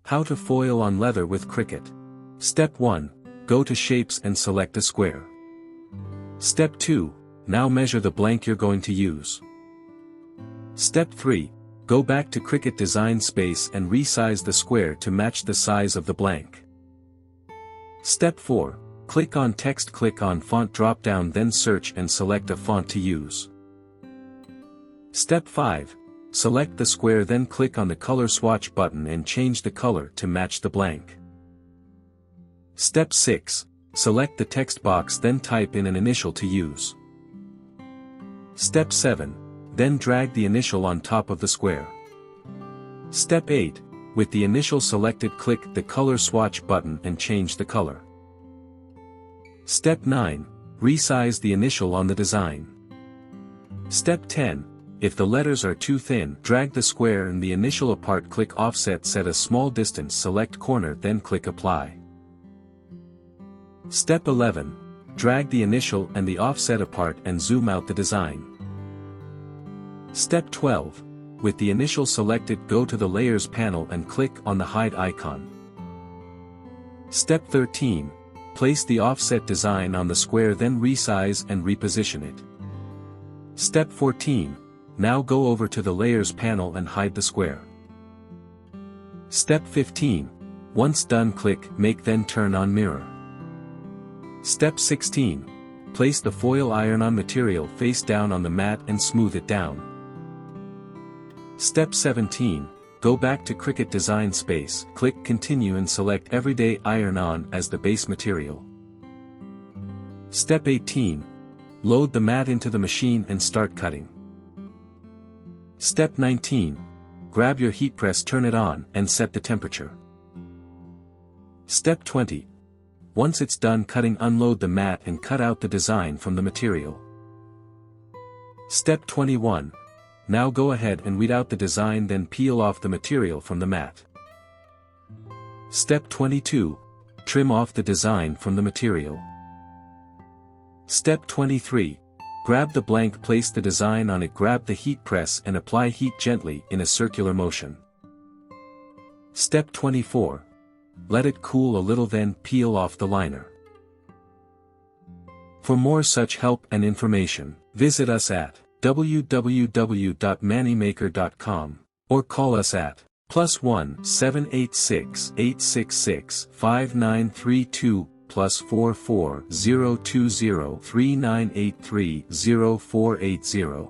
How to foil on leather with Cricut. Step 1. Go to Shapes and select a square. Step 2. Now measure the blank you're going to use. Step 3. Go back to Cricut Design Space and resize the square to match the size of the blank. Step 4. Click on Text, click on Font drop-down, then search and select a font to use. Step 5. Select the square, then click on the Color Swatch button and change the color to match the blank. Step 6. Select the text box, then type in an initial to use. Step 7. Then drag the initial on top of the square. Step 8. With the initial selected, click the Color Swatch button and change the color. Step 9. Resize the initial on the design. Step 10. If the letters are too thin, drag the square and the initial apart, click Offset, set a small distance, select corner, then click Apply. Step 11. Drag the initial and the offset apart and zoom out the design. Step 12. With the initial selected, go to the Layers panel and click on the Hide icon. Step 13. Place the offset design on the square, then resize and reposition it. Step 14. Now go over to the Layers panel and hide the square. Step 15. Once done, click Make, then turn on Mirror. Step 16. Place the foil iron-on material face down on the mat and smooth it down. Step 17. Go back to Cricut Design Space, click Continue and select Everyday Iron-On as the base material. Step 18. Load the mat into the machine and start cutting. Step 19. Grab your heat press, turn it on, and set the temperature. Step 20. Once it's done cutting, unload the mat and cut out the design from the material. Step 21. Now go ahead and weed out the design, then peel off the material from the mat. Step 22. Trim off the design from the material. Step 23. Grab the blank, place the design on it, grab the heat press and apply heat gently in a circular motion. Step 24. Let it cool a little, then peel off the liner. For more such help and information, visit us at www.mannymaker.com or call us at +1 786 866 5932 +44 020 3983 0480.